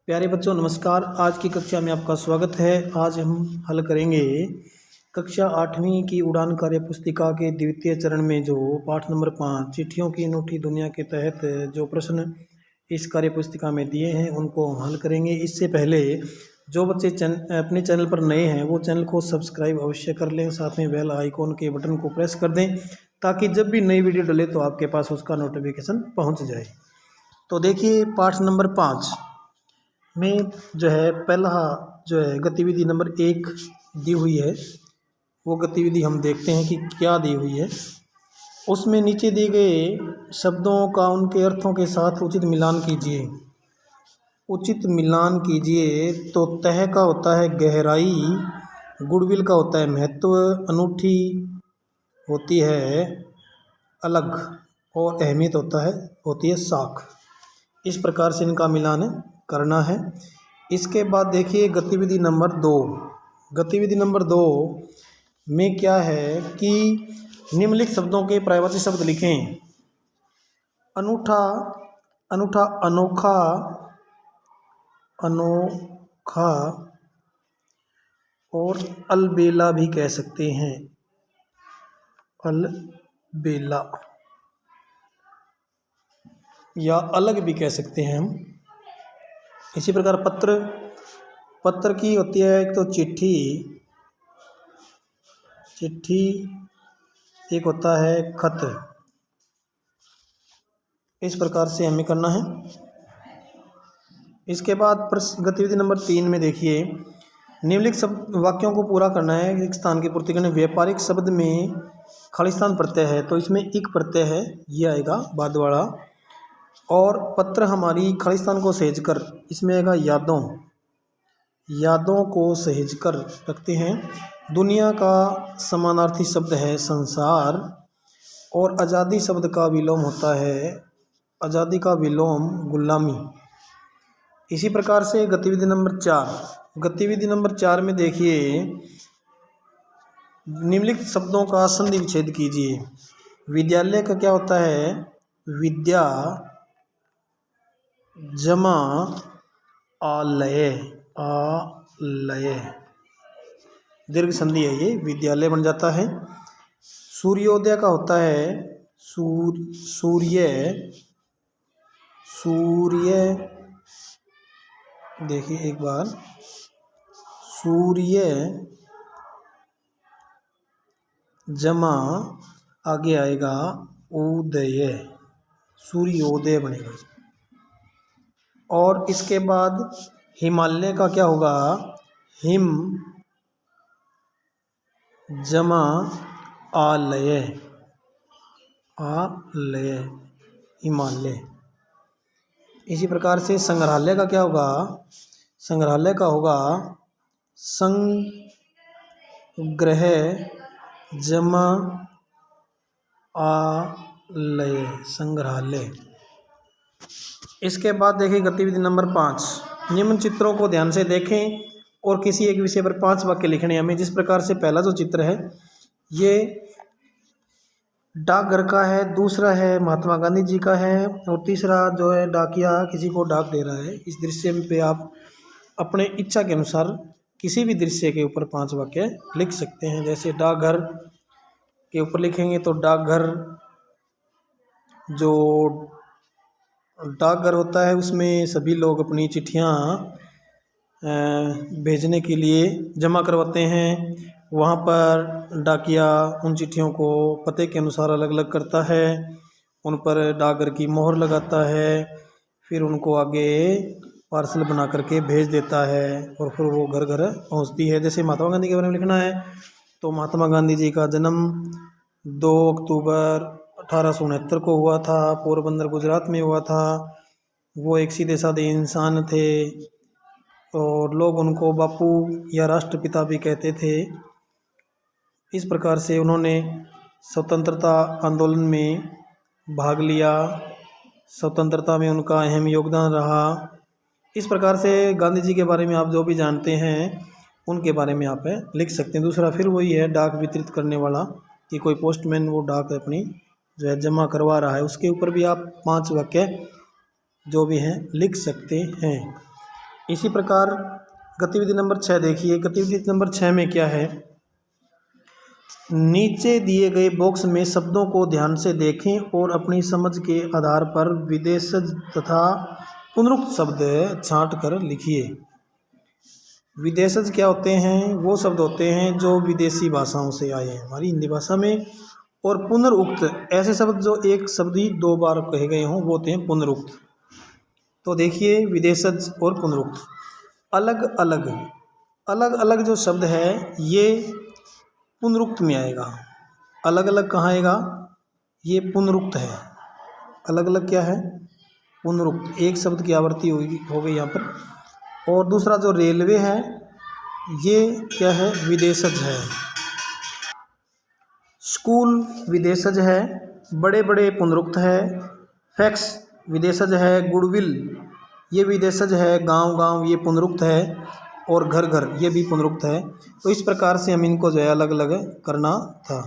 प्यारे बच्चों नमस्कार। आज की कक्षा में आपका स्वागत है। आज हम हल करेंगे कक्षा 8वीं की उड़ान कार्य पुस्तिका के द्वितीय चरण में जो पाठ नंबर 5 चिट्ठियों की अनूठी दुनिया के तहत जो प्रश्न इस कार्य पुस्तिका में दिए हैं उनको हम हल करेंगे। इससे पहले जो बच्चे अपने चैनल पर नए हैं वो चैनल को सब्सक्राइब अवश्य कर लें, साथ में बेल आइकॉन के बटन को प्रेस कर दें ताकि जब भी नई वीडियो डले तो आपके पास उसका नोटिफिकेशन पहुँच जाए। तो देखिए पाठ नंबर 5 में जो है पहला जो है गतिविधि नंबर 1 दी हुई है। वो गतिविधि हम देखते हैं कि क्या दी हुई है। उसमें नीचे दिए गए शब्दों का उनके अर्थों के साथ उचित मिलान कीजिए। उचित मिलान कीजिए तो तह का होता है गहराई, गुडविल का होता है महत्व, अनूठी होती है अलग और अहमियत होती है साख। इस प्रकार से इनका मिलान करना है। इसके बाद देखिए गतिविधि नंबर 2। गतिविधि नंबर 2 में क्या है कि निम्नलिखित शब्दों के पर्यायवाची शब्द लिखें। अनूठा, अनूठा, अनोखा, अनोखा और अलबेला भी कह सकते हैं। अलबेला या अलग भी कह सकते हैं हम। इसी प्रकार पत्र, पत्र की होती है एक तो चिट्ठी, चिट्ठी एक होता है खत। इस प्रकार से हमें करना है। इसके बाद गतिविधि नंबर 3 में देखिए निम्नलिखित शब्द वाक्यों को पूरा करना है। एक स्थान की पूर्ति करनी। व्यापारिक शब्द में खालिस्तान प्रत्यय है तो इसमें इक प्रत्यय है, ये आएगा बाद वाला। और पत्र हमारी खालिस्तान को सहेज कर, इसमें आएगा यादों, यादों को सहेज कर रखते हैं। दुनिया का समानार्थी शब्द है संसार और आज़ादी शब्द का विलोम होता है, आज़ादी का विलोम गुलामी। इसी प्रकार से गतिविधि नंबर 4। गतिविधि नंबर 4 में देखिए निम्नलिखित शब्दों का संधि विच्छेद कीजिए। विद्यालय का क्या होता है? विद्या जमा आलय, आलय दीर्घ संधि है, ये विद्यालय बन जाता है। सूर्योदय का होता है सूर्य, सूर्य देखिए एक बार, सूर्य जमा आगे आएगा उदय, सूर्योदय बनेगा। और इसके बाद हिमालय का क्या होगा? हिम जमा आलय, आलय हिमालय। इसी प्रकार से संग्रहालय का क्या होगा? संग्रहालय का होगा संग्रह जमा आलय, संग्रहालय। इसके बाद देखिए गतिविधि नंबर 5। निम्न चित्रों को ध्यान से देखें और किसी एक विषय पर 5 वाक्य लिखने हमें। जिस प्रकार से पहला जो चित्र है ये डाकघर का है, दूसरा है महात्मा गांधी जी का है और तीसरा जो है डाकिया किसी को डाक दे रहा है। इस दृश्य पे आप अपने इच्छा के अनुसार किसी भी दृश्य के ऊपर 5 वाक्य लिख सकते हैं। जैसे डाकघर के ऊपर लिखेंगे तो डाकघर, जो डाकघर होता है उसमें सभी लोग अपनी चिट्ठियाँ भेजने के लिए जमा करवाते हैं। वहाँ पर डाकिया उन चिट्ठियों को पते के अनुसार अलग अलग करता है, उन पर डाकघर की मोहर लगाता है, फिर उनको आगे पार्सल बना करके भेज देता है और फिर वो घर घर पहुँचती है। जैसे महात्मा गांधी के बारे में लिखना है तो महात्मा गांधी जी का जन्म 2 अक्टूबर 1869 को हुआ था, पोरबंदर गुजरात में हुआ था। वो एक सीधे साधे इंसान थे और लोग उनको बापू या राष्ट्रपिता भी कहते थे। इस प्रकार से उन्होंने स्वतंत्रता आंदोलन में भाग लिया, स्वतंत्रता में उनका अहम योगदान रहा। इस प्रकार से गांधी जी के बारे में आप जो भी जानते हैं उनके बारे में आप लिख सकते हैं। दूसरा फिर वही है डाक वितरित करने वाला, कि कोई पोस्टमैन वो डाक अपनी जो है जमा करवा रहा है, उसके ऊपर भी आप 5 वाक्य जो भी हैं लिख सकते हैं। इसी प्रकार गतिविधि नंबर 6 देखिए। गतिविधि नंबर 6 में क्या है, नीचे दिए गए बॉक्स में शब्दों को ध्यान से देखें और अपनी समझ के आधार पर विदेशज तथा पुनरुक्त शब्द छांट कर लिखिए। विदेशज क्या होते हैं, वो शब्द होते हैं जो विदेशी भाषाओं से आए हैं हमारी हिंदी भाषा में, और पुनरुक्त ऐसे शब्द जो एक शब्द ही 2 बार कहे गए हों वो होते हैं पुनरुक्त। तो देखिए विदेशज और पुनरुक्त अलग अलग अलग अलग जो शब्द है ये पुनरुक्त में आएगा। अलग अलग कहाँ आएगा, ये पुनरुक्त है। अलग अलग क्या है, पुनरुक्त, एक शब्द की आवृत्ति हो गई यहाँ पर। और दूसरा जो रेलवे है ये क्या है, विदेशज है। स्कूल विदेशज है, बड़े बड़े पुनरुक्त है। फैक्स विदेशज है। गुडविल ये विदेशज है। गांव गांव ये पुनरुक्त है। और घर घर ये भी पुनरुक्त है। तो इस प्रकार से हम इनको जो है अलग अलग करना था।